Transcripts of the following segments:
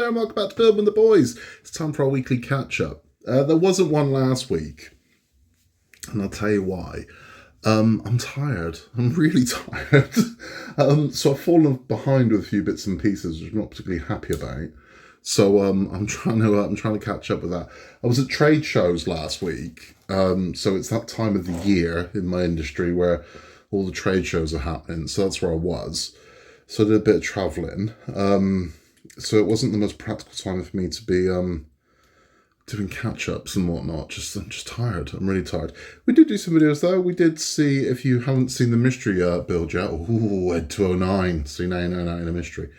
and welcome back to Build with the Boys. It's time for our weekly catch-up. There wasn't one last week, and I'll tell you why. I'm tired. I'm really tired. So I've fallen behind with a few bits and pieces, which I'm not particularly happy about. So I'm trying to catch up with that. I was at trade shows last week, so it's that time of the year in my industry where all the trade shows are happening. So that's where I was. So I did a bit of travelling. So it wasn't the most practical time for me to be doing catch-ups and whatnot. I'm just tired. I'm really tired. We did do some videos though. We did see, if you haven't seen the mystery build yet, Ed 209. See, now you know that in a mystery.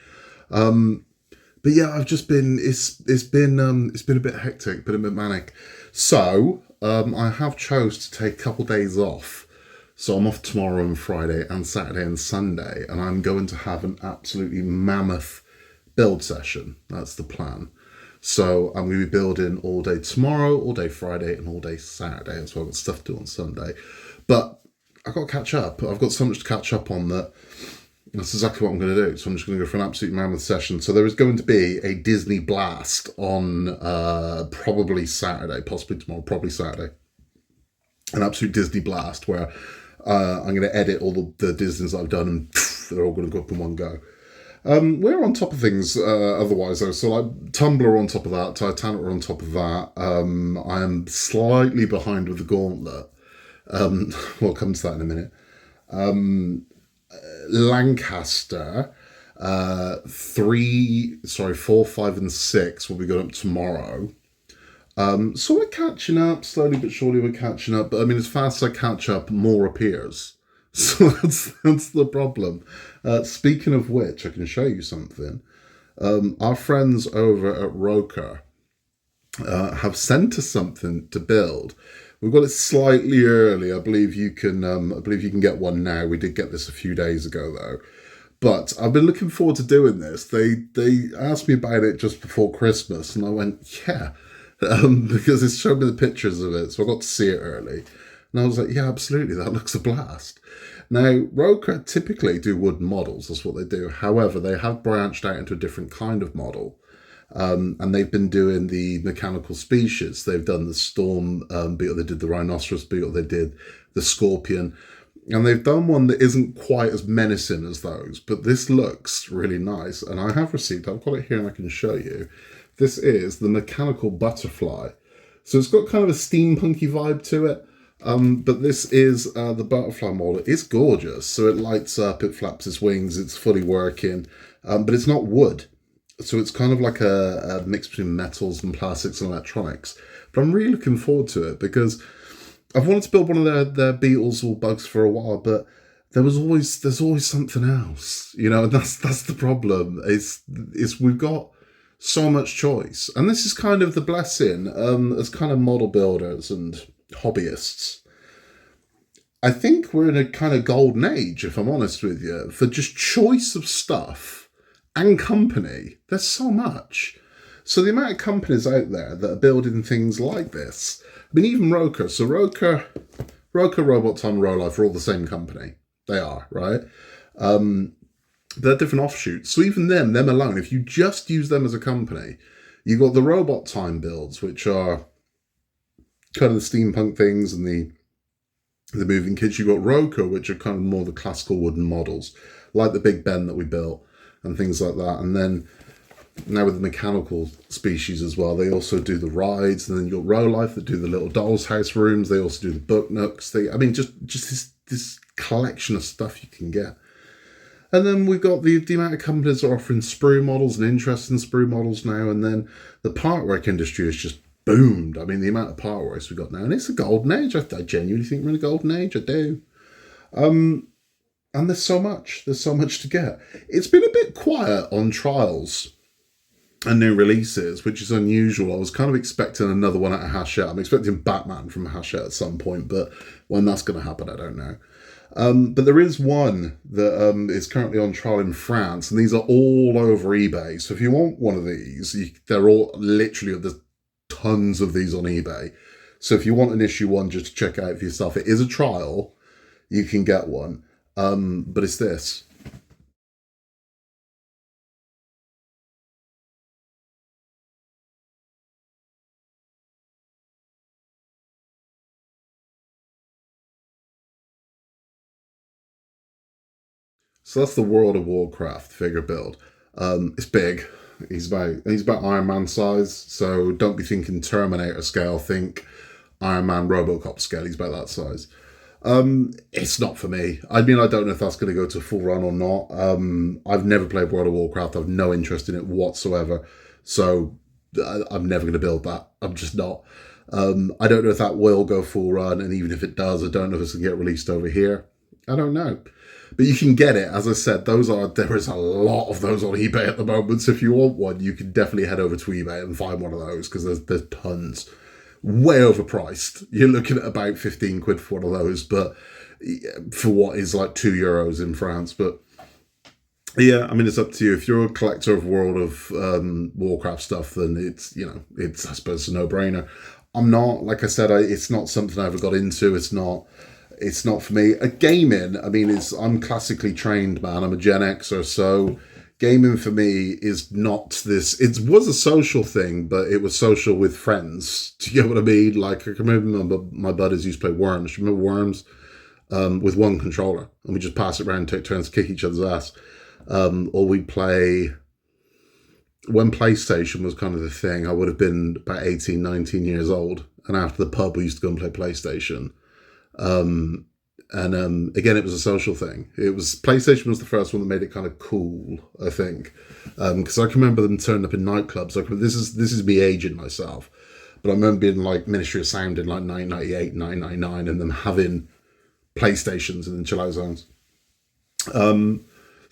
But yeah, I've just been, it's been a bit hectic, been a bit manic. So I have chose to take a couple days off. So I'm off tomorrow and Friday and Saturday and Sunday, and I'm going to have an absolutely mammoth build session. That's the plan. So I'm going to be building all day tomorrow, all day Friday, and all day Saturday. That's why I've got stuff to do on Sunday. But I've got to catch up. I've got so much to catch up on that that's exactly what I'm going to do. So I'm just going to go for an absolute mammoth session. So there is going to be a Disney blast on probably Saturday, possibly tomorrow, probably Saturday. An absolute Disney blast where I'm going to edit all the Disneys I've done and they're all going to go up in one go. We're on top of things otherwise though. So like Tumbler on top of that, Titanic on top of that. I am slightly behind with the Gauntlet. We'll come to that in a minute. Lancaster, 4, 5, and 6 will be going up tomorrow. So we're catching up, slowly but surely we're catching up. But I mean, as fast as I catch up, more appears. So that's the problem. Speaking of which, I can show you something. Our friends over at Rokr have sent us something to build. We've got it slightly early. I believe you can get one now. We did get this a few days ago though. But I've been looking forward to doing this. They asked me about it just before Christmas, and I went, yeah. Because it's showed me the pictures of it, so I got to see it early. And I was like, yeah, absolutely, that looks a blast. Now, Rokr typically do wooden models, that's what they do. However, they have branched out into a different kind of model. And they've been doing the mechanical species. They've done the storm beetle, they did the rhinoceros beetle, they did the scorpion. And they've done one that isn't quite as menacing as those, but this looks really nice. And I have received, I've got it here and I can show you. This is the mechanical butterfly. So it's got kind of a steampunky vibe to it. But this is the butterfly model. It's gorgeous. So it lights up, it flaps its wings, it's fully working. But it's not wood. So it's kind of like a mix between metals and plastics and electronics. But I'm really looking forward to it because I've wanted to build one of their beetles or bugs for a while, but there's always something else. You know, and that's the problem. It's we've got so much choice. And this is kind of the blessing as kind of model builders and hobbyists. I think we're in a kind of golden age, if I'm honest with you, for just choice of stuff and company. There's so much. So the amount of companies out there that are building things like this. I mean, even Rokr. So Rokr, Robot Time, Rolife are all the same company. They are, right? They're different offshoots. So even them alone, if you just use them as a company, you've got the Robot Time builds, which are kind of the steampunk things and the moving kits. You've got Rokr, which are kind of more the classical wooden models, like the Big Ben that we built and things like that. And then now with the mechanical species as well, they also do the rides. And then you've got Rolife that do the little doll's house rooms. They also do the book nooks. Just this collection of stuff you can get. And then we've got the amount of companies that are offering sprue models and interest in sprue models now. And then the part work industry has just boomed. I mean, the amount of part works we've got now. And it's a golden age. I genuinely think we're in a golden age. I do. And there's so much. There's so much to get. It's been a bit quiet on trials and new releases, which is unusual. I was kind of expecting another one out of Hachette. I'm expecting Batman from Hachette at some point. But when that's going to happen, I don't know. But there is one that is currently on trial in France, and these are all over eBay. So if you want one of these, they're all literally, there's tons of these on eBay. So if you want an issue one just to check out for yourself, it is a trial. You can get one. But it's this. So that's the World of Warcraft figure build. It's big. He's about Iron Man size. So don't be thinking Terminator scale. Think Iron Man RoboCop scale. He's about that size. It's not for me. I mean, I don't know if that's going to go to full run or not. I've never played World of Warcraft. I've no interest in it whatsoever. So I'm never going to build that. I'm just not. I don't know if that will go full run, and even if it does, I don't know if it's going to get released over here. I don't know. But you can get it. As I said, there is a lot of those on eBay at the moment. So if you want one, you can definitely head over to eBay and find one of those, because there's tons. Way overpriced. You're looking at about 15 quid for one of those, but for what is like €2 in France. But yeah, I mean, it's up to you. If you're a collector of World of Warcraft stuff, then it's I suppose a no-brainer. I'm not, like I said, it's not something I ever got into. It's not for me. Gaming, I mean, I'm classically trained, man. I'm a Gen Xer, so gaming for me is not this. It was a social thing, but it was social with friends. Do you get what I mean? Like, I can remember my buddies used to play Worms. Do you remember Worms? With one controller, and we just pass it around, take turns, kick each other's ass. Or we'd play, when PlayStation was kind of the thing, I would have been about 18, 19 years old. And after the pub, we used to go and play PlayStation. Again, it was a social thing. PlayStation was the first one that made it kind of cool, I think. Because I can remember them turning up in nightclubs. This is me aging myself. But I remember being like Ministry of Sound in like 1998, 1999, and them having PlayStations and chill out zones.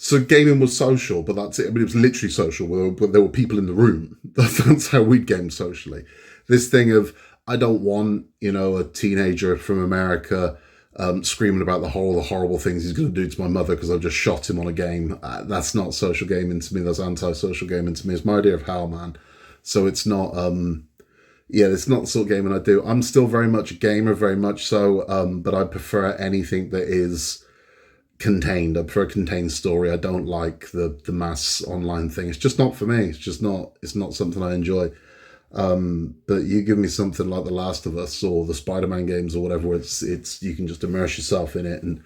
So gaming was social, but that's it. I mean, it was literally social, but there were people in the room. That's how we'd game socially. This thing of, I don't want, a teenager from America screaming about the horrible things he's going to do to my mother because I've just shot him on a game. That's not social gaming to me. That's anti-social gaming to me. It's my idea of hell, man. So it's not, it's not the sort of gaming I do. I'm still very much a gamer, very much so, but I prefer anything that is contained. I prefer a contained story. I don't like the mass online thing. It's just not for me. It's not something I enjoy. But you give me something like The Last of Us or the Spider-Man games or whatever, it's you can just immerse yourself in it, and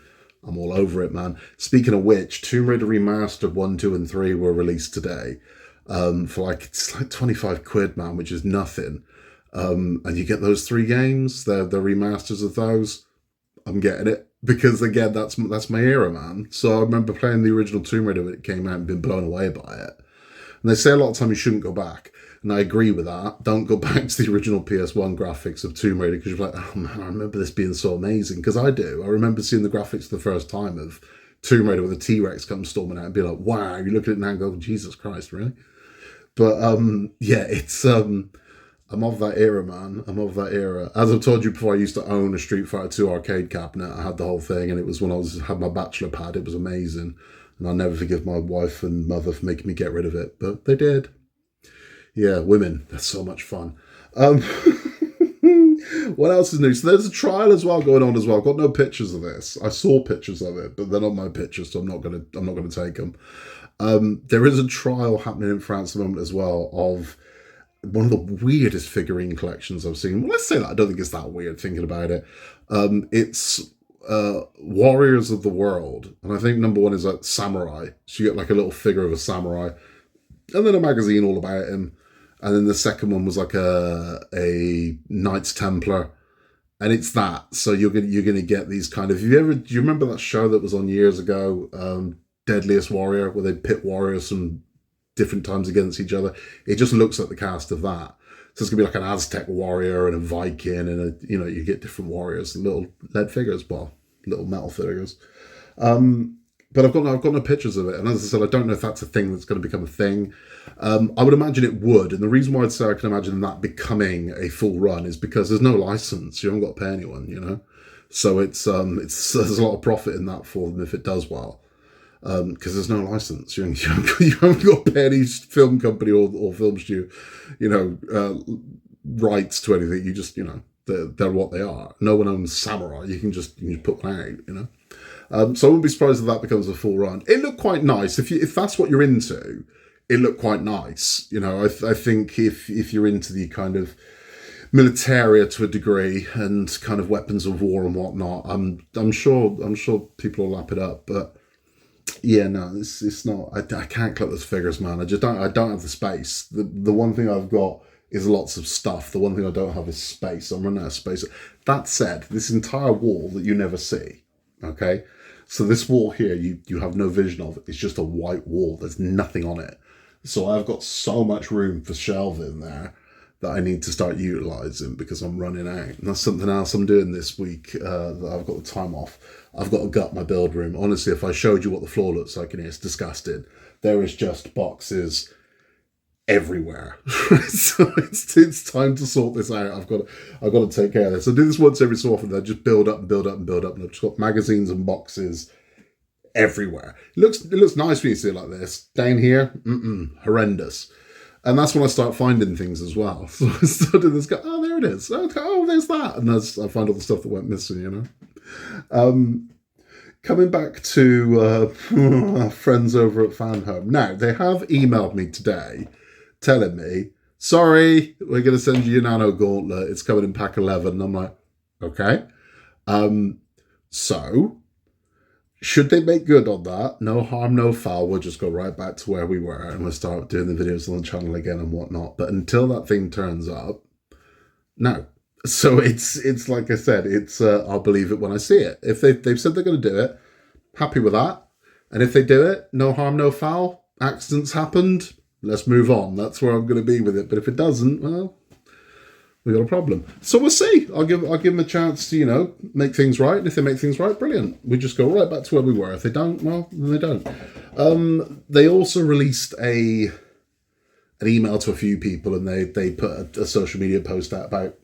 I'm all over it, man. Speaking of which, Tomb Raider Remastered 1, 2, and 3 were released today. For it's like 25 quid, man, which is nothing. And you get those 3 games, the remasters of those. I'm getting it. Because again, that's my era, man. So I remember playing the original Tomb Raider when it came out and being blown away by it. And they say a lot of time you shouldn't go back. And I agree with that. Don't go back to the original PS1 graphics of Tomb Raider, because you're like, oh man, I remember this being so amazing. Because I do. I remember seeing the graphics for the first time of Tomb Raider with a T-Rex comes storming out and be like, wow, you look at it now and go, Jesus Christ, really? But it's I'm of that era, man. I'm of that era. As I've told you before, I used to own a Street Fighter 2 arcade cabinet. I had the whole thing, and it was when had my bachelor pad. It was amazing. And I'll never forgive my wife and mother for making me get rid of it. But they did. Yeah, women. They're so much fun. What else is new? So there's a trial as well going on as well. I've got no pictures of this. I saw pictures of it, but they're not my pictures, so I'm not gonna take them. There is a trial happening in France at the moment as well of one of the weirdest figurine collections I've seen. Well, let's say that. I don't think it's that weird thinking about it. It's Warriors of the World. And I think number 1 is like samurai. So you get like a little figure of a samurai. And then a magazine all about him. And then the second one was like a Knights Templar. And it's that. So you're gonna get these kind of... Do you remember that show that was on years ago? Deadliest Warrior, where they pit warriors from different times against each other. It just looks like the cast of that. So it's gonna be like an Aztec warrior and a Viking, and you get different warriors, little lead figures, little metal figures. But I've got no pictures of it, and as I said, I don't know if that's a thing that's going to become a thing. I would imagine it would, and the reason why I'd say I can imagine that becoming a full run is because there's no license. You haven't got to pay anyone, So it's there's a lot of profit in that for them if it does well. Because there's no license. You haven't got to pay any film company or film studio, rights to anything. You just, they're what they are. No one owns Samurai. You can just put one out, So I wouldn't be surprised if that becomes a full run. It looked quite nice. If that's what you're into, it looked quite nice. I think if you're into the kind of militaria to a degree and kind of weapons of war and whatnot, I'm sure people will lap it up, but Yeah, no, it's not. I can't click those figures, man. I don't have the space. The one thing I've got is lots of stuff. The one thing I don't have is space. I'm running out of space. That said, this entire wall that you never see, okay? So this wall here, you have no vision of. It's just a white wall. There's nothing on it. So I've got so much room for shelving there that I need to start utilising because I'm running out. And that's something else I'm doing this week that I've got the time off. I've got to gut my build room. Honestly, if I showed you what the floor looks like in here, it's disgusting. There is just boxes everywhere. So it's time to sort this out. I've got to take care of this. I do this once every so often. I just build up and build up and build up, and I've just got magazines and boxes everywhere. It looks nice when you see it like this. Down here, horrendous. And that's when I start finding things as well. So I started this go, oh, there it is. Okay, oh, there's that. And I find all the stuff that went missing, you know. Coming back to friends over at Fan Home. Now, they have emailed me today telling me, sorry, we're going to send you your Nano Gauntlet. It's coming in pack 11. And I'm like, okay. So, should they make good on that? No harm, no foul. We'll just go right back to where we were and we'll start doing the videos on the channel again and whatnot. But until that thing turns up, no. So it's like I said, it's I'll believe it when I see it. If they've said they're going to do it, happy with that. And if they do it, no harm, no foul. Accidents happened. Let's move on. That's where I'm going to be with it. But if it doesn't, well, we got a problem. So we'll see. I'll give them a chance to, you know, make things right. And if they make things right, brilliant. We just go right back to where we were. If they don't, well, then they don't. They also released an email to a few people, and they put a social media post out about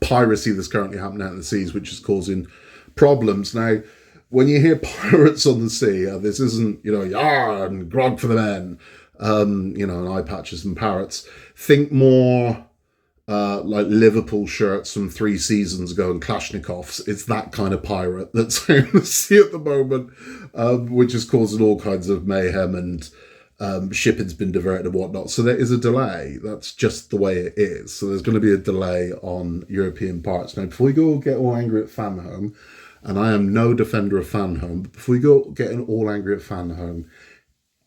piracy that's currently happening out in the seas, which is causing problems. Now, when you hear pirates on the sea, this isn't, you know, yar and grog for the men, you know, and eye patches and parrots. Think more like Liverpool shirts from 3 seasons ago and Kalashnikovs. It's that kind of pirate that's out in the sea at the moment, which is causing all kinds of mayhem, and shipping's been diverted and whatnot. So there is a delay. That's just the way it is. So there's going to be a delay on European parts. Now, before we go get all angry at Fan Home, and I am no defender of Fan Home, but before we go getting all angry at Fan Home,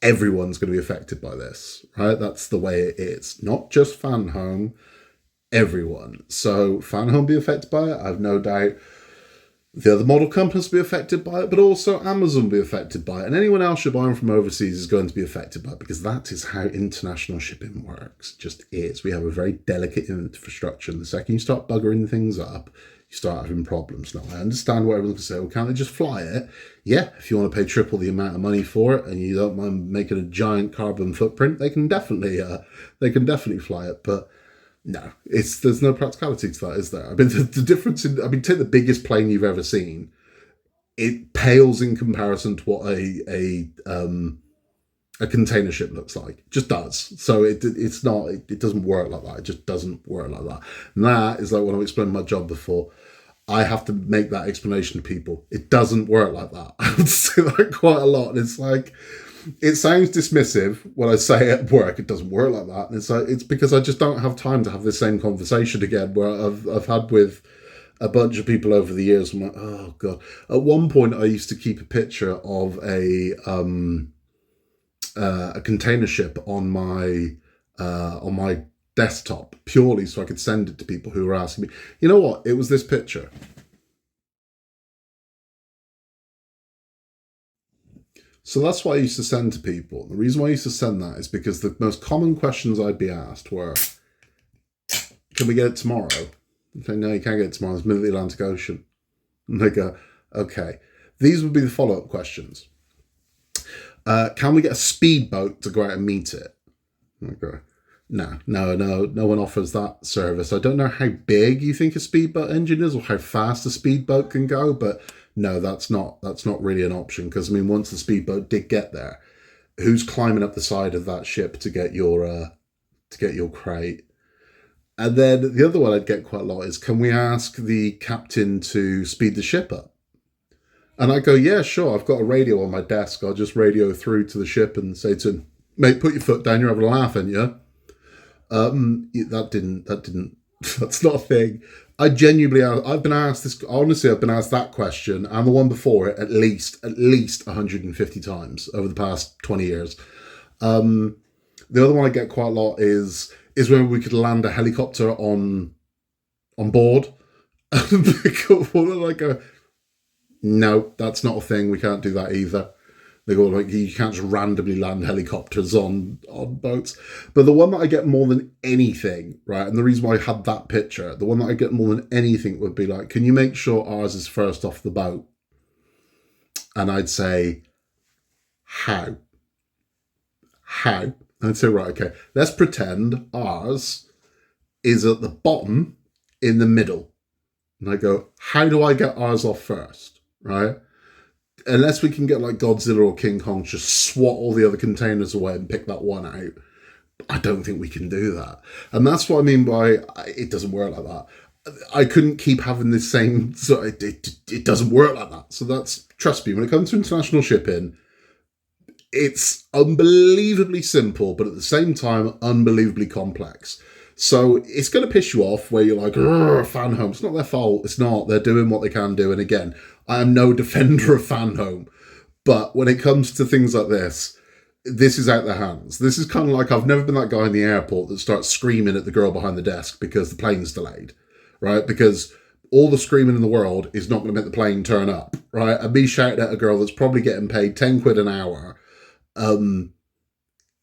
everyone's going to be affected by this, right? That's the way it is. Not just Fan Home, everyone. So Fan Home be affected by it, I have no doubt. The other model companies will be affected by it, but also Amazon will be affected by it. And anyone else you're buying from overseas is going to be affected by it, because that is how international shipping works. It just is. We have a very delicate infrastructure. And the second you start buggering things up, you start having problems. Now, I understand what everyone's going to say. Well, can't they just fly it? Yeah, if you want to pay triple the amount of money for it and you don't mind making a giant carbon footprint, they can definitely fly it. But no, there's no practicality to that, is there? I mean, the difference take the biggest plane you've ever seen. It pales in comparison to what a container ship looks like. It just does. So it doesn't work like that. It just doesn't work like that. And that is like when I've explained my job before. I have to make that explanation to people. It doesn't work like that. I would say that quite a lot. And it's like, it sounds dismissive when I say at work it doesn't work like that. And it's like, it's because I just don't have time to have this same conversation again, where I've had with a bunch of people over the years. I'm like, oh God. At one point I used to keep a picture of a container ship on my desktop, purely so I could send it to people who were asking me. You know what? It was this picture. So that's what I used to send to people. The reason why I used to send that is because the most common questions I'd be asked were, can we get it tomorrow? I say, no, you can't get it tomorrow. It's middle of the Atlantic Ocean. And they go, okay. These would be the follow-up questions. Can we get a speedboat to go out and meet it? Okay. No one offers that service. I don't know how big you think a speedboat engine is or how fast a speedboat can go, but no, that's not really an option, because I mean, once the speedboat did get there, who's climbing up the side of that ship to get your crate? And then the other one I'd get quite a lot is, can we ask the captain to speed the ship up? And I go, yeah, sure. I've got a radio on my desk. I'll just radio through to the ship and say to him, mate, put your foot down. You're having a laugh, aren't you? That's not a thing. I genuinely, I've been asked this, honestly, I've been asked that question and the one before it at least 150 times over the past 20 years. The other one I get quite a lot is whether we could land a helicopter on board. And I go, no, that's not a thing. We can't do that either. They go like you can't just randomly land helicopters on boats. But the one that I get more than anything, right, and the reason why I had that picture, the one that I get more than anything would be like, can you make sure ours is first off the boat? And I'd say, how? How? And I'd say, right, okay, let's pretend ours is at the bottom in the middle. And I go, how do I get ours off first? Right? Unless we can get like Godzilla or King Kong, just swat all the other containers away and pick that one out. I don't think we can do that. And that's what I mean by it doesn't work like that. I couldn't keep having the same, so it doesn't work like that. So that's, trust me, when it comes to international shipping, it's unbelievably simple, but at the same time, unbelievably complex. So it's going to piss you off where you're like, fan home. It's not their fault. It's not. They're doing what they can do. And again, I am no defender of fan home. But when it comes to things like this is out their hands. This is kind of like I've never been that guy in the airport that starts screaming at the girl behind the desk because the plane's delayed, right? Because all the screaming in the world is not going to make the plane turn up, right? And me shouting at a girl that's probably getting paid 10 quid an hour.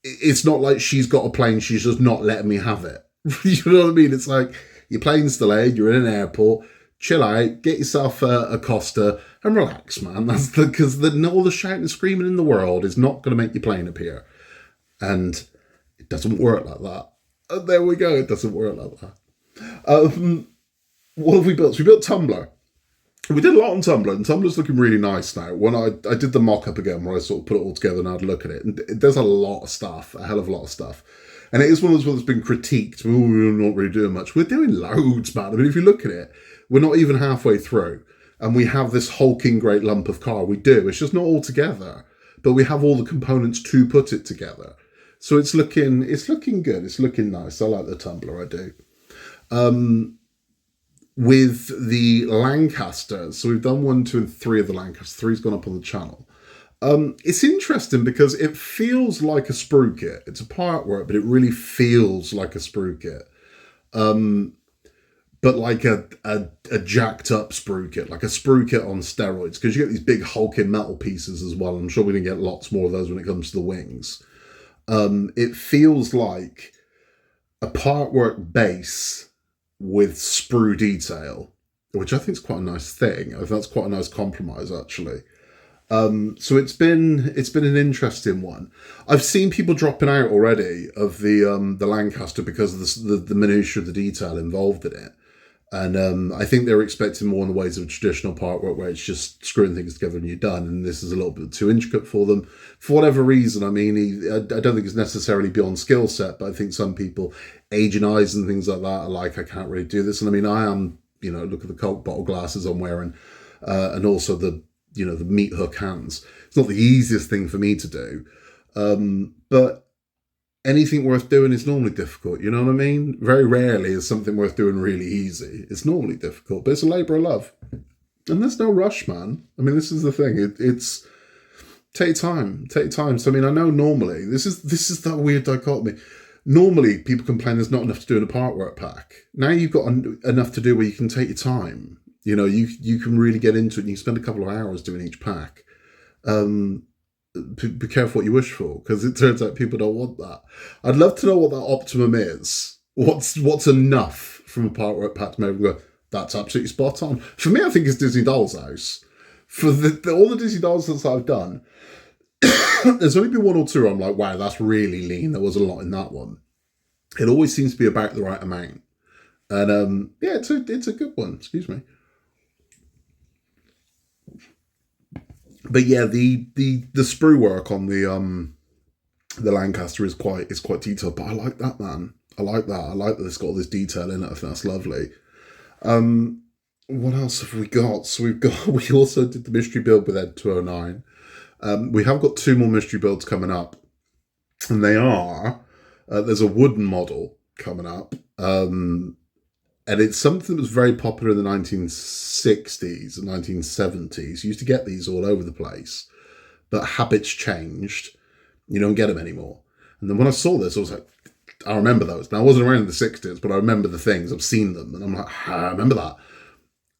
It's not like she's got a plane. She's just not letting me have it. You know what I mean? It's like your plane's delayed, you're in an airport, chill out, get yourself a Costa and relax, man. That's because all the shouting and screaming in the world is not going to make your plane appear. And it doesn't work like that. And there we go, it doesn't work like that. What have we built? So we built Tumbler. We did a lot on Tumbler, and Tumbler's looking really nice now. When I did the mock-up again, where I sort of put it all together and had a look at it, and there's a lot of stuff, a hell of a lot of stuff. And it is one of those ones that's been critiqued. We're not really doing much. We're doing loads, man. I mean, if you look at it, we're not even halfway through. And we have this hulking great lump of car. We do. It's just not all together. But we have all the components to put it together. So it's looking good. It's looking nice. I like the Tumbler, I do. With the Lancasters, so we've done 1, 2, and 3 of the Lancasters. 3's gone up on the channel. It's interesting because it feels like a sprue kit. It's a part work, but it really feels like a sprue kit. But like a jacked up sprue kit, like a sprue kit on steroids, because you get these big hulking metal pieces as well. I'm sure we're going to get lots more of those when it comes to the wings. It feels like a part work base with sprue detail, which I think is quite a nice thing. I think that's quite a nice compromise, actually. So it's been an interesting one. I've seen people dropping out already of the Lancaster because of the minutiae of the detail involved in it, and I think they're expecting more in the ways of traditional part work where it's just screwing things together and you're done. And this is a little bit too intricate for them for whatever reason. I mean, I don't think it's necessarily beyond skill set, but I think some people, aging eyes and things like that, are like, I can't really do this. And I mean, I am, look at the Coke bottle glasses I'm wearing, and also the meat hook hands. It's not the easiest thing for me to do. But anything worth doing is normally difficult. You know what I mean? Very rarely is something worth doing really easy. It's normally difficult, but it's a labour of love. And there's no rush, man. I mean, this is the thing. It's take time. So, I mean, I know normally, this is that weird dichotomy. Normally, people complain there's not enough to do in a part work pack. Now you've got enough to do where you can take your time. You can really get into it and you can spend a couple of hours doing each pack. Be careful what you wish for, because it turns out people don't want that. I'd love to know what that optimum is. What's enough from a part work pack to make them go, that's absolutely spot on. For me, I think it's Disney Doll's House. For all the Disney Doll's House I've done, there's only been 1 or 2 I'm like, wow, that's really lean. There was a lot in that one. It always seems to be about the right amount. And yeah, it's a good one. Excuse me. But yeah, the sprue work on the Lancaster is quite detailed. But I like that, man. I like that. I like that it's got all this detail in it. I think that's lovely. What else have we got? So we also did the mystery build with Ed 209. We have got 2 more mystery builds coming up, and they are there's a wooden model coming up. And it's something that was very popular in the 1960s and 1970s. You used to get these all over the place, but habits changed. You don't get them anymore. And then when I saw this, I was like, I remember those. Now, I wasn't around in the 60s, but I remember the things. I've seen them. And I'm like, I remember that.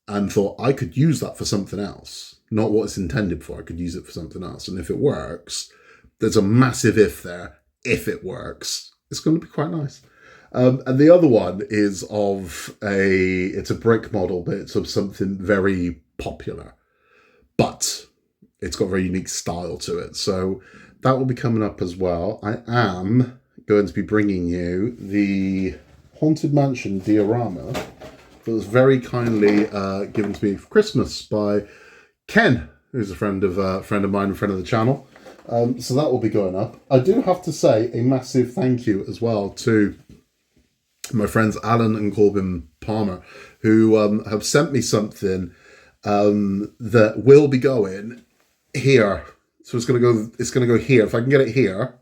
And thought I could use that for something else. Not what it's intended for. I could use it for something else. And if it works, there's a massive if there. If it works, it's going to be quite nice. And the other one is it's a brick model, but it's of something very popular. But it's got a very unique style to it. So that will be coming up as well. I am going to be bringing you the Haunted Mansion diorama that was very kindly given to me for Christmas by Ken, who's a friend of mine and friend of the channel. So that will be going up. I do have to say a massive thank you as well to my friends Alan and Corbin Palmer, who have sent me something that will be going here. So it's going to go here. If I can get it here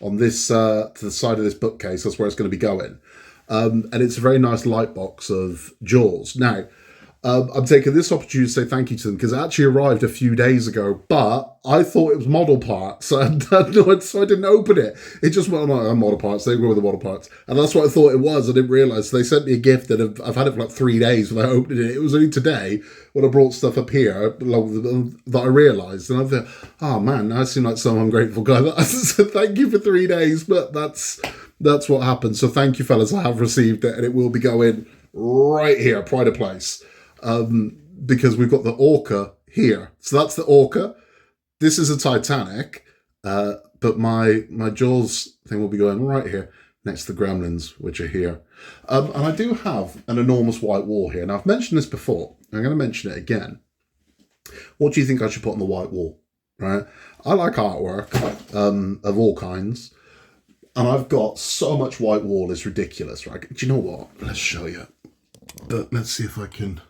on this to the side of this bookcase, that's where it's going to be going. And it's a very nice light box of Jaws. Now, I'm taking this opportunity to say thank you to them because it actually arrived a few days ago, but I thought it was model parts, so I didn't open it. It just went on model parts. They go with the model parts, and that's what I thought it was. I didn't realise. So they sent me a gift, and I've had it for like 3 days without opening it. It was only today when I brought stuff up here that I realised, and I thought, oh man, now I seem like some ungrateful guy. I said thank you for 3 days, but that's what happened. So thank you, fellas. I have received it, and it will be going right here, pride of place. Because we've got the Orca here. So that's the Orca. This is a Titanic, but my Jaws thing will be going right here next to the Gremlins, which are here. And I do have an enormous white wall here. Now, I've mentioned this before. I'm going to mention it again. What do you think I should put on the white wall? Right? I like artwork of all kinds. And I've got so much white wall, it's ridiculous, right? Do you know what? Let's show you. Let's see if I can...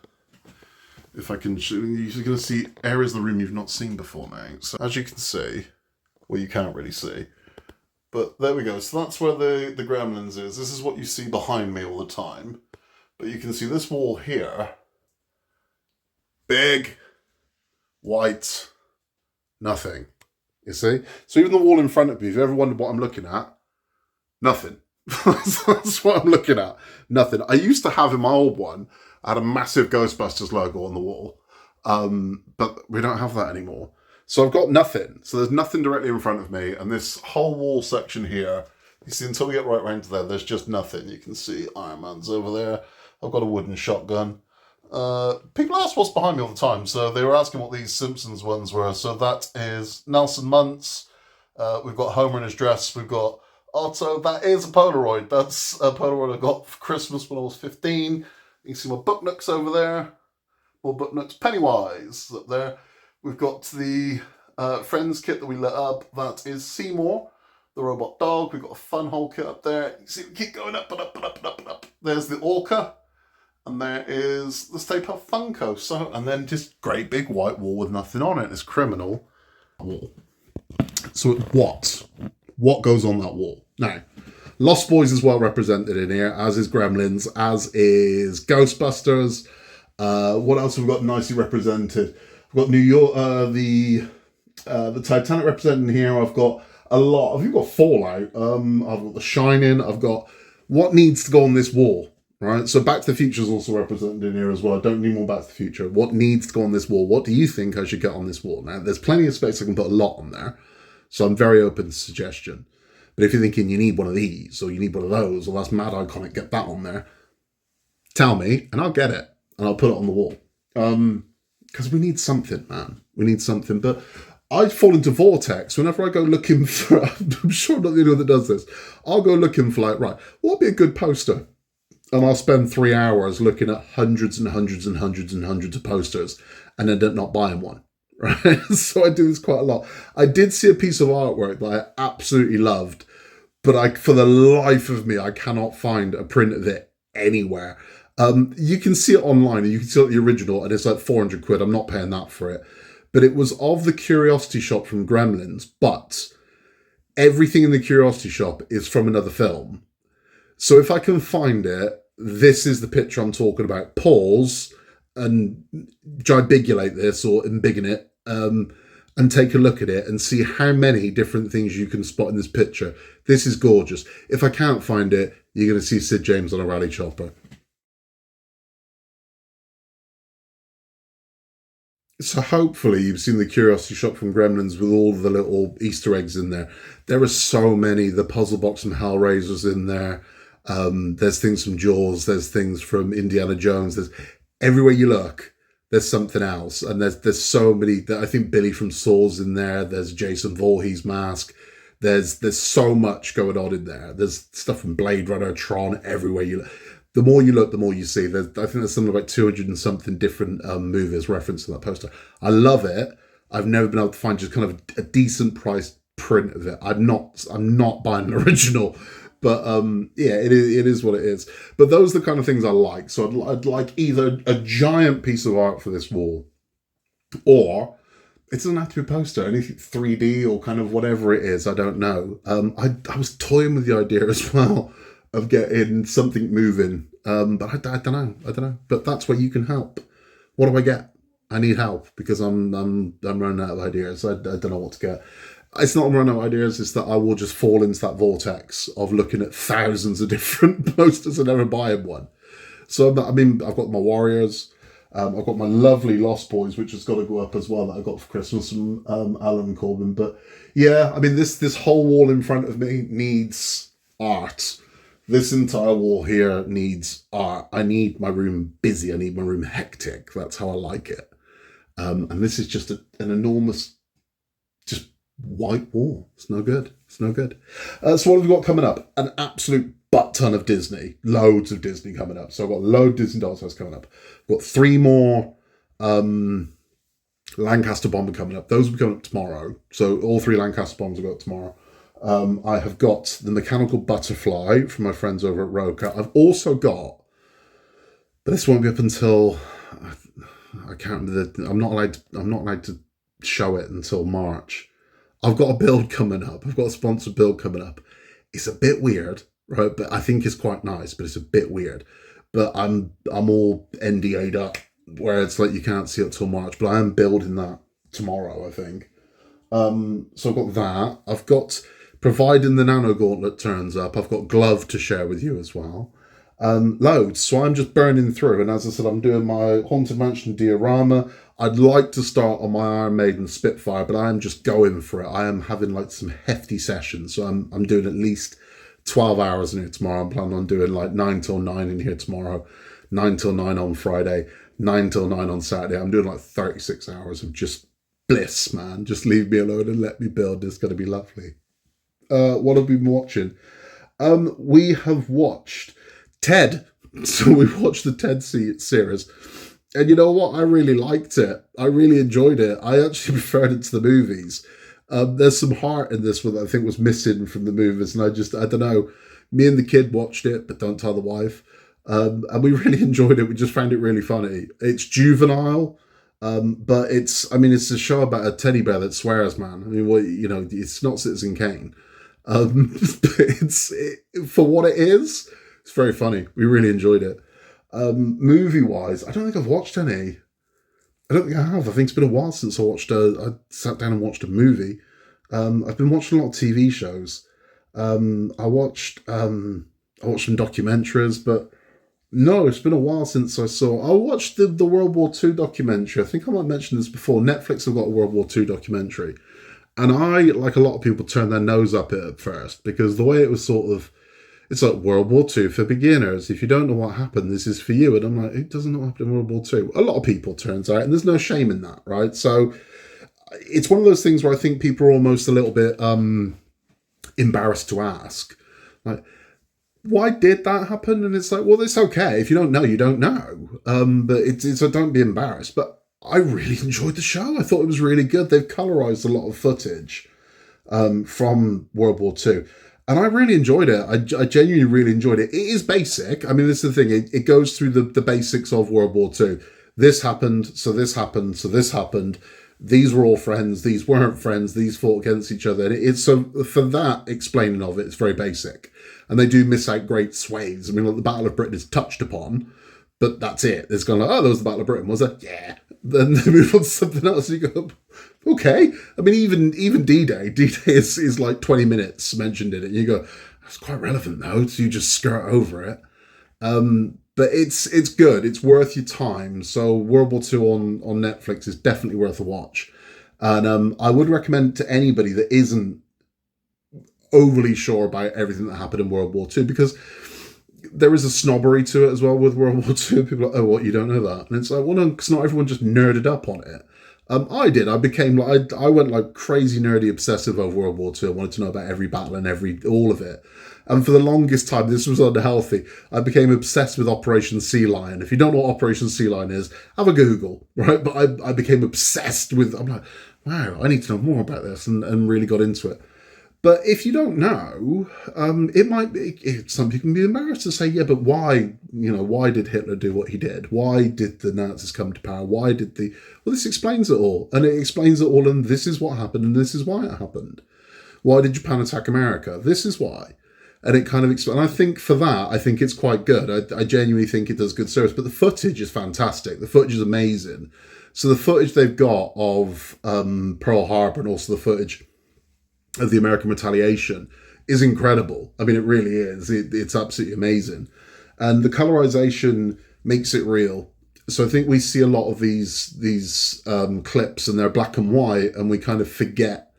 you're going to see areas of the room you've not seen before now. So as you can see, well, you can't really see, but there we go. So that's where the Gremlins is. This is what you see behind me all the time. But you can see this wall here, big, white, nothing. You see? So even the wall in front of me, if you ever wondered what I'm looking at, nothing. That's what I'm looking at. Nothing. I used to have in my old one, I had a massive Ghostbusters logo on the wall, but we don't have that anymore. So I've got nothing. So there's nothing directly in front of me, and this whole wall section here, you see, until we get right round to there, there's just nothing. You can see Iron Man's over there. I've got a wooden shotgun. People ask what's behind me all the time, so they were asking what these Simpsons ones were. So that is Nelson Muntz. We've got Homer in his dress. We've got Otto. That is a Polaroid. That's a Polaroid I got for Christmas when I was 15. You can see my book nooks over there. More book nooks. Pennywise up there. We've got the Friends kit that we lit up. That is Seymour, the robot dog. We've got a Fun Hole kit up there. You see we keep going up and up and up and up and up. There's the Orca. And there is the Stay Puft Funko. So, and then just great big white wall with nothing on it. It's criminal wall. So what goes on that wall? Now, Lost Boys is well represented in here, as is Gremlins, as is Ghostbusters. What else have we got nicely represented? We've got New York, the Titanic represented in here. I've got a lot. I've got Fallout. I've got The Shining. I've got what needs to go on this wall, right? So Back to the Future is also represented in here as well. I don't need more Back to the Future. What needs to go on this wall? What do you think I should get on this wall? Now, there's plenty of space. I can put a lot on there. So I'm very open to suggestion. But if you're thinking you need one of these, or you need one of those, or that's mad iconic, get that on there, tell me, and I'll get it. And I'll put it on the wall. Because we need something, man. We need something. But I fall into vortex whenever I go looking for... I'm sure I'm not the only one that does this. I'll go looking for, like, right, what would be a good poster? And I'll spend 3 hours looking at hundreds and hundreds and hundreds and hundreds of posters and end up not buying one. Right? So I do this quite a lot. I did see a piece of artwork that I absolutely loved, but for the life of me, I cannot find a print of it anywhere. You can see it online, and you can see it the original, and it's like 400 quid. I'm not paying that for it. But it was of the Curiosity Shop from Gremlins, but everything in the Curiosity Shop is from another film. So if I can find it, this is the picture I'm talking about. Pause and gibigulate this or embiggen it, and take a look at it and see how many different things you can spot in this picture. This is gorgeous. If I can't find it, you're going to see Sid James on a rally chopper. So hopefully you've seen the Curiosity Shop from Gremlins with all the little Easter eggs in there. There are so many. The puzzle box from Hellraiser's in there. There's things from Jaws. There's things from Indiana Jones. There's everywhere you look, there's something else. And there's so many. I think Billy from Saw's in there. There's Jason Voorhees mask. There's so much going on in there. There's stuff from Blade Runner, Tron, everywhere you look. The more you look, the more you see. I think there's something like 200 and something different movies referenced in that poster. I love it. I've never been able to find just kind of a decent priced print of it. I'm not buying an original, but yeah, it is what it is. But those are the kind of things I like. So I'd like either a giant piece of art for this wall, or it doesn't have to be a poster, anything 3D or kind of whatever it is. I don't know. I was toying with the idea as well of getting something moving. But I don't know. But that's where you can help. What do I get? I need help because I'm running out of ideas. I don't know what to get. It's not I'm running out of ideas, it's that I will just fall into that vortex of looking at thousands of different posters and never buying one. So, I mean, I've got my Warriors. I've got my lovely Lost Boys, which has got to go up as well, that I got for Christmas from Alan and Corbin. But yeah, I mean, this whole wall in front of me needs art. This entire wall here needs art. I need my room busy. I need my room hectic. That's how I like it. And this is just an enormous, just white wall. It's no good. It's no good. So what have we got coming up? An absolute butt ton of Disney. Loads of Disney coming up. So I've got a load of Disney Dolls House coming up. I've got 3 more Lancaster Bomber coming up. Those will be coming up tomorrow. So all 3 Lancaster Bombers will go up tomorrow. I have got the Mechanical Butterfly from my friends over at Rokr. I've also got, but this won't be up until, I can't remember, I'm not allowed to show it until March. I've got a build coming up. I've got a sponsored build coming up. It's a bit weird, right? But I think it's quite nice, but it's a bit weird. But I'm all NDA'd up where it's like you can't see it till March, but I am building that tomorrow, I think. So I've got that. I've got, providing the Nano Gauntlet turns up, I've got Glove to share with you as well. Loads. So I'm just burning through. And as I said, I'm doing my Haunted Mansion diorama. I'd like to start on my Iron Maiden Spitfire, but I am just going for it. I am having like some hefty sessions. So I'm doing at least 12 hours in here tomorrow. I'm planning on doing like 9 till 9 in here tomorrow, 9 till 9 on Friday, 9 till 9 on Saturday. I'm doing like 36 hours of just bliss, man. Just leave me alone and let me build. It's going to be lovely. What have we been watching? We have watched Ted. So we watched the Ted series. And you know what? I really liked it. I really enjoyed it. I actually preferred it to the movies. There's some heart in this one that I think was missing from the movies. And I don't know. Me and the kid watched it, but don't tell the wife. And we really enjoyed it. We just found it really funny. It's juvenile. But it's a show about a teddy bear that swears, man. I mean, it's not Citizen Kane. But for what it is, it's very funny. We really enjoyed it. Movie-wise, I don't think I've watched any. I don't think I have. I think it's been a while since I sat down and watched a movie. I've been watching a lot of TV shows. I watched some documentaries, but no, it's been a while since I watched the World War II documentary. I think I might mention this before. Netflix have got a World War II documentary. And I, like a lot of people, turned their nose up it at first because the way it was it's like World War II for beginners. If you don't know what happened, this is for you. And I'm like, it doesn't know what happened in World War II. A lot of people, turns out, and there's no shame in that, right? So it's one of those things where I think people are almost a little bit embarrassed to ask, like, why did that happen? And it's like, well, it's okay. If you don't know, you don't know. But so don't be embarrassed. But I really enjoyed the show. I thought it was really good. They've colorized a lot of footage from World War II. And I really enjoyed it. I genuinely really enjoyed it. It is basic. I mean, this is the thing. It goes through the basics of World War II. This happened, so this happened, so this happened. these were all friends, these weren't friends, these fought against each other. And it's so for that explaining of it, it's very basic. And they do miss out great swathes. I mean, like the Battle of Britain is touched upon, but that's it. It's kind of like, oh, there was the Battle of Britain, was it? Yeah. Then they move on to something else. And you go, okay. I mean, even D-Day. D-Day is like 20 minutes mentioned in it. And you go, that's quite relevant though. So you just skirt over it. But it's good. It's worth your time. So World War II on Netflix is definitely worth a watch. And I would recommend to anybody that isn't overly sure about everything that happened in World War II, because there is a snobbery to it as well with World War II. People are like, oh, what, you don't know that? And it's like, well, no, because not everyone just nerded up on it. I did. I became like, I went like crazy nerdy obsessive over World War II. I wanted to know about every battle and all of it. And for the longest time, this was unhealthy. I became obsessed with Operation Sea Lion. If you don't know what Operation Sea Lion is, have a Google, right? But I became obsessed with, I'm like, wow, I need to know more about this, and really got into it. But if you don't know, it might be, some people can be embarrassed to say, yeah, but why, why did Hitler do what he did? Why did the Nazis come to power? Well, this explains it all. And it explains it all, and this is what happened, and this is why it happened. Why did Japan attack America? This is why. And it kind of explains, and I think for that, I think it's quite good. I genuinely think it does good service, but the footage is fantastic. The footage is amazing. So the footage they've got of Pearl Harbor, and also the footage of the American retaliation, is incredible. I mean, it really is. It's absolutely amazing. And the colorization makes it real. So I think we see a lot of these clips, and they're black and white, and we kind of forget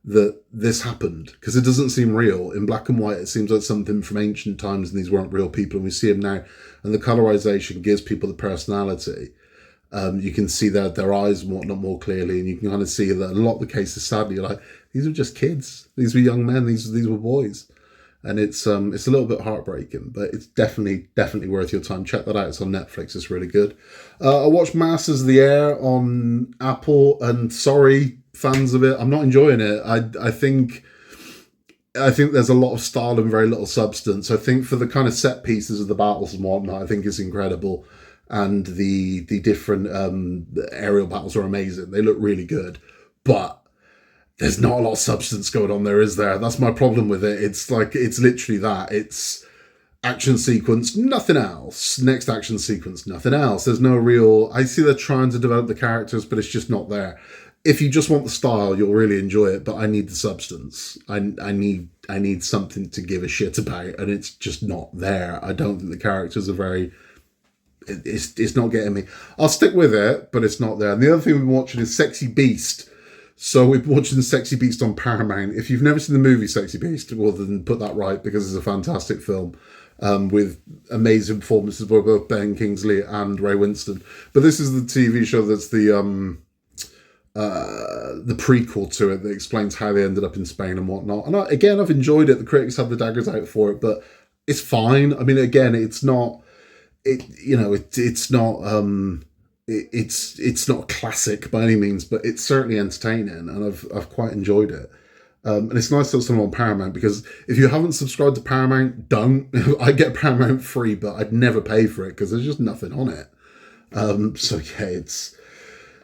that this happened, because it doesn't seem real. In black and white, it seems like something from ancient times, and these weren't real people, and we see them now. And the colorization gives people the personality. You can see their eyes and whatnot more clearly, and you can kind of see that a lot of the cases, sadly, you're like, these were just kids. These were young men. These were boys. And it's a little bit heartbreaking, but it's definitely worth your time. Check that out. It's on Netflix. It's really good. I watched Masters of the Air on Apple, and sorry, fans of it, I'm not enjoying it. I think there's a lot of style and very little substance. I think for the kind of set pieces of the battles and whatnot, I think it's incredible. And the different aerial battles are amazing. They look really good. But there's not a lot of substance going on there, is there? That's my problem with it. It's literally that. It's action sequence, nothing else. Next action sequence, nothing else. There's no real... I see they're trying to develop the characters, but it's just not there. If you just want the style, you'll really enjoy it, but I need the substance. I need something to give a shit about, and it's just not there. I don't think the characters are very... It's not getting me. I'll stick with it, but it's not there. And the other thing we've been watching is Sexy Beast. So we're watching Sexy Beast on Paramount. If you've never seen the movie Sexy Beast, well, then put that right, because it's a fantastic film with amazing performances by both Ben Kingsley and Ray Winston. But this is the TV show that's the prequel to it that explains how they ended up in Spain and whatnot. And I've enjoyed it. The critics have the daggers out for it, but it's fine. I mean, again, it's not classic by any means, but it's certainly entertaining, and I've quite enjoyed it. And it's nice to have something on Paramount, because if you haven't subscribed to Paramount, don't. I get Paramount free, but I'd never pay for it because there's just nothing on it. So yeah, it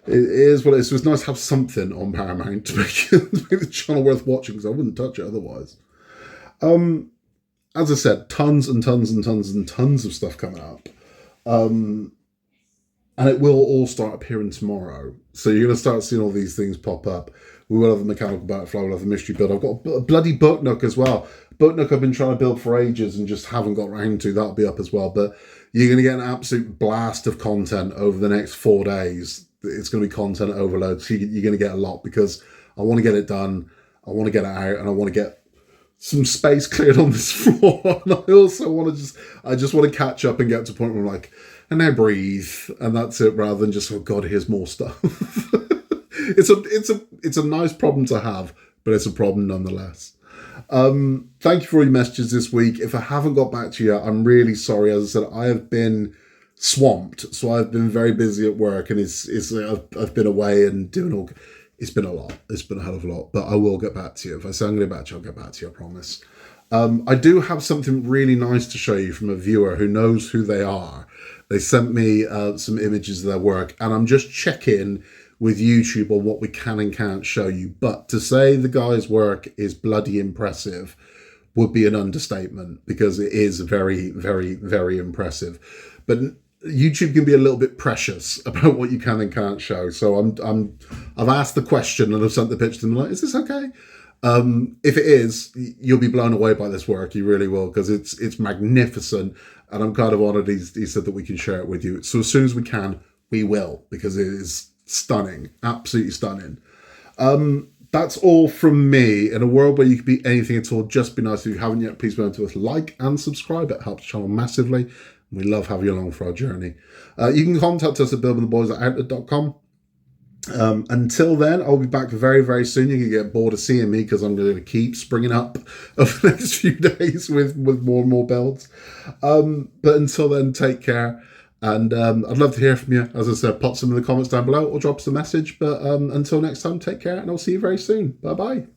is what it is. So it's nice to have something on Paramount to make the channel worth watching, because I wouldn't touch it otherwise. As I said, tons and tons and tons and tons of stuff coming up. And it will all start appearing tomorrow. So you're going to start seeing all these things pop up. We will have the mechanical butterfly, we'll have the mystery build. I've got a bloody book nook as well. Book nook I've been trying to build for ages and just haven't got around to. That'll be up as well. But you're going to get an absolute blast of content over the next 4 days. It's going to be content overload. So you're going to get a lot, because I want to get it done. I want to get it out, and I want to get some space cleared on this floor. And I also want to I just want to catch up and get to a point where I'm like, and now breathe, and that's it, rather than just, oh God, here's more stuff. It's a nice problem to have, but it's a problem nonetheless. Thank you for all your messages this week. If I haven't got back to you, I'm really sorry. As I said, I have been swamped, so I've been very busy at work, and I've been away and doing all. It's been a lot. It's been a hell of a lot, but I will get back to you. If I say I'm going to get back to you, I'll get back to you, I promise. I do have something really nice to show you from a viewer who knows who they are. They sent me some images of their work, and I'm just checking with YouTube on what we can and can't show you. But to say the guy's work is bloody impressive would be an understatement, because it is very, very, very impressive. But YouTube can be a little bit precious about what you can and can't show. So I've asked the question and I've sent the picture to them like, is this okay? If it is, you'll be blown away by this work. You really will, because it's magnificent, and I'm kind of honoured he said that we can share it with you. So as soon as we can, we will, because it is stunning, absolutely stunning. That's all from me. In a world where you can be anything at all, just be nice. If you haven't yet, please remember to like and subscribe. It helps the channel massively. We love having you along for our journey. You can contact us at buildingtheboys@outlook.com. Until then, I'll be back very, very soon. You can get bored of seeing me, because I'm going to keep springing up over the next few days with more and more builds. But until then, take care. And I'd love to hear from you. As I said, pop some in the comments down below or drop us a message. But until next time, take care, and I'll see you very soon. Bye-bye.